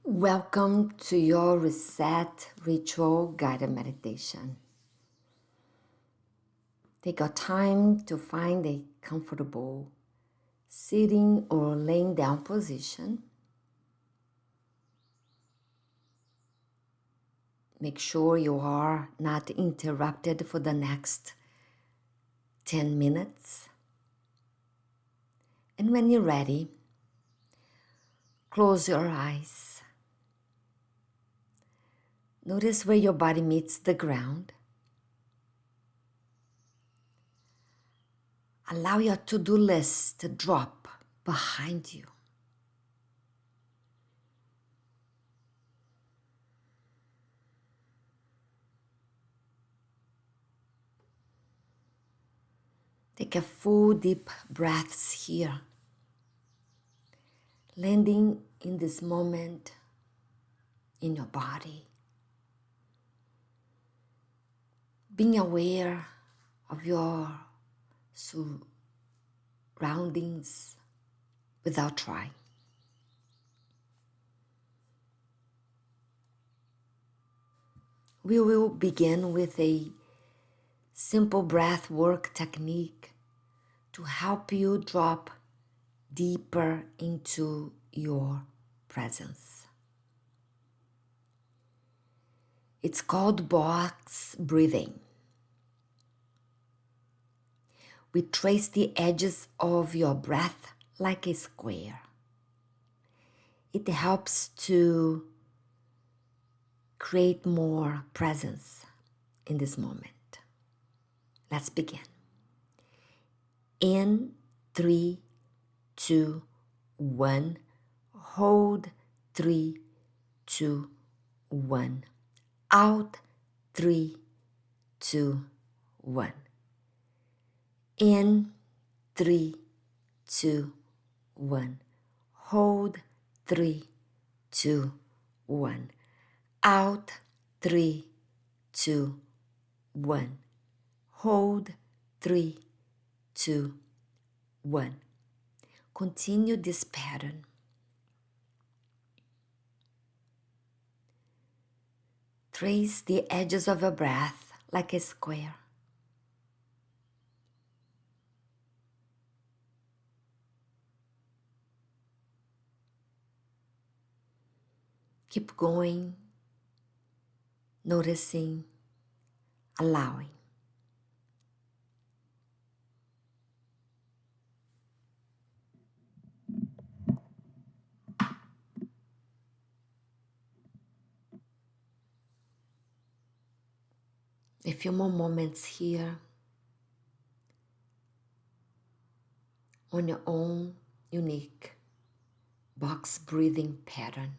Welcome to your Reset Ritual Guided Meditation. Take your time to find a comfortable sitting or laying down position. Make sure you are not interrupted for the next 10 minutes. And when you're ready, close your eyes. Notice where your body meets the ground. Allow your to-do list to drop behind you. Take a full deep breaths here, landing in this moment in your body. Being aware of your surroundings without trying. We will begin with a simple breath work technique to help you drop deeper into your presence. It's called box breathing. We trace the edges of your breath like a square. It helps to create more presence in this moment. Let's begin. In 3, 2, 1. Hold 3, 2, 1. Out 3, 2, 1. In 3, 2, 1. Hold 3, 2, 1. Out 3, 2, 1. Hold 3, 2, 1. Continue this pattern. Trace the edges of your breath like a square. Keep going, noticing, allowing. A few more moments here on your own unique box breathing pattern.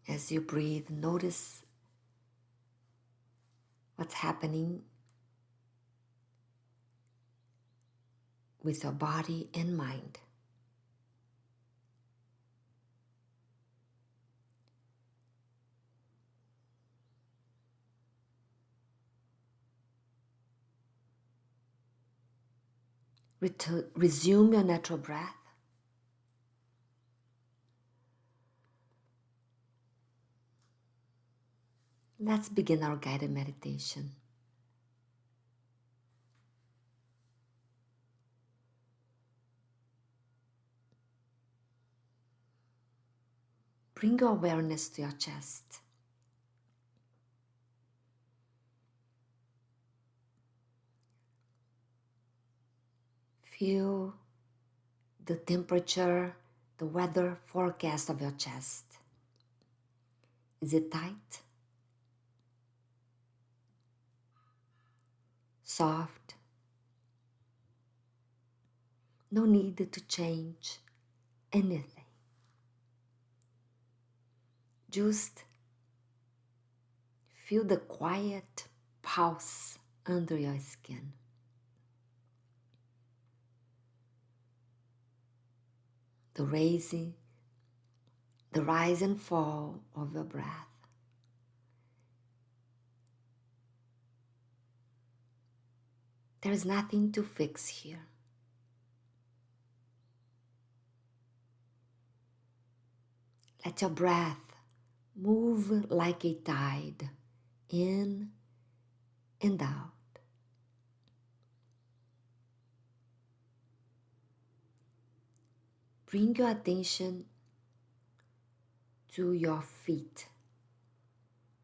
As you breathe, notice what's happening with your body and mind. Resume your natural breath. Let's begin our guided meditation. Bring your awareness to your chest. Feel the temperature, the weather forecast of your chest. Is it tight? Soft? No need to change anything. Just feel the quiet pulse under your skin. The raising the rise and fall of your breath. There is nothing to fix here. Let your breath move like a tide, in and out. Bring your attention to your feet,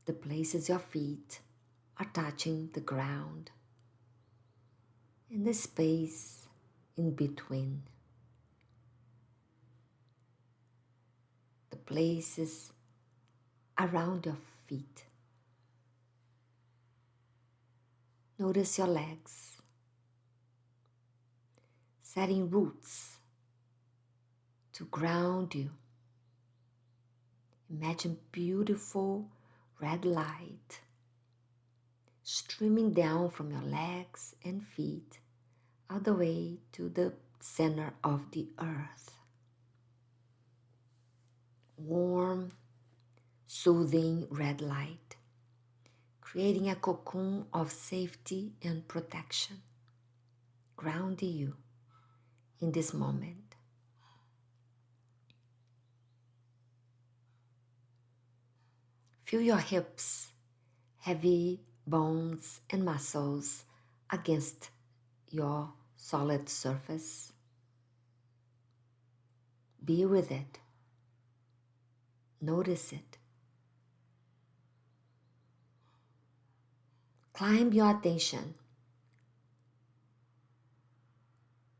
the places your feet are touching the ground, and the space in between, the places around your feet. Notice your legs, setting roots to ground you. Imagine beautiful red light streaming down from your legs and feet all the way to the center of the earth. Warm, soothing red light, creating a cocoon of safety and protection, grounding you in this moment. Feel your hips, heavy bones and muscles against your solid surface. Be with it. Notice it. Climb your attention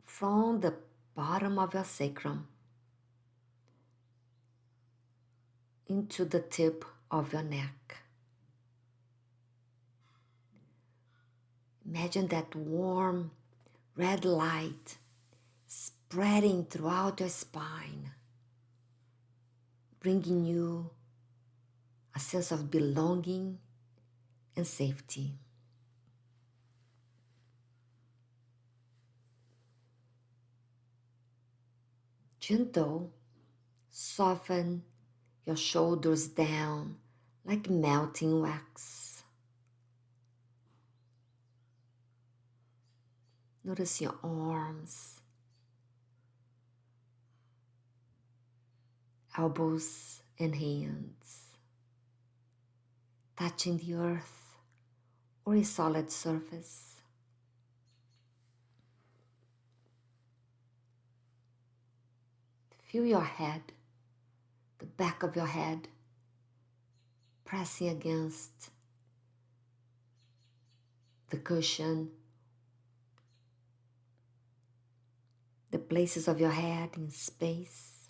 from the bottom of your sacrum into the tip of your neck. Imagine that warm red light spreading throughout your spine, bringing you a sense of belonging and safety. Gentle, soften your shoulders down like melting wax. Notice your arms, elbows and hands, touching the earth or a solid surface. Feel your head, the back of your head, pressing against the cushion, the places of your head in space.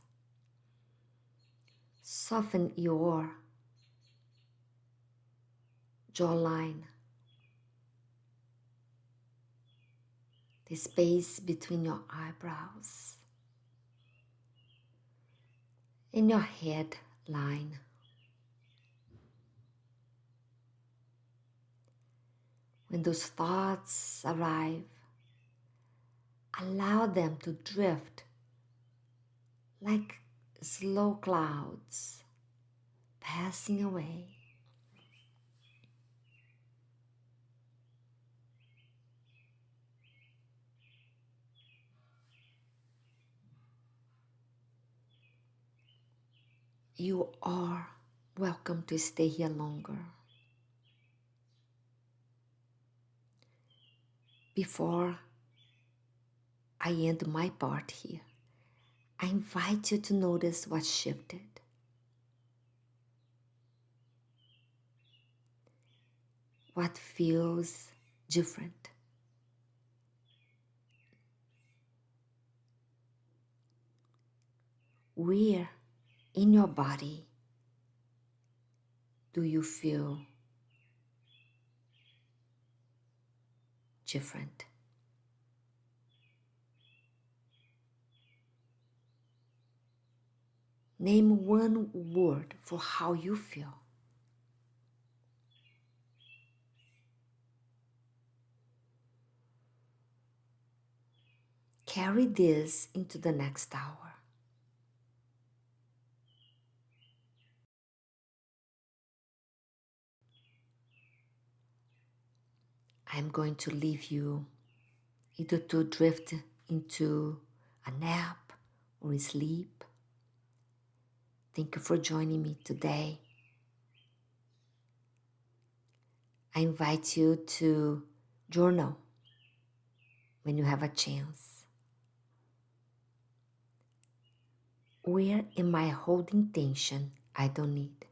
Soften your jawline, the space between your eyebrows, and your head line. When those thoughts arrive, allow them to drift like slow clouds passing away. You are welcome to stay here longer. Before I end my part here, I invite you to notice what shifted. What feels different. Where in your body do you feel different? Name one word for how you feel. Carry this into the next hour. I'm going to leave you either to drift into a nap or sleep. Thank you for joining me today. I invite you to journal when you have a chance. Where am I holding tension I don't need?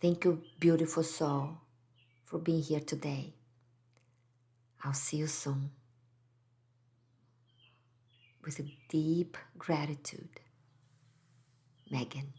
Thank you, beautiful soul, for being here today. I'll see you soon. With a deep gratitude, Megan.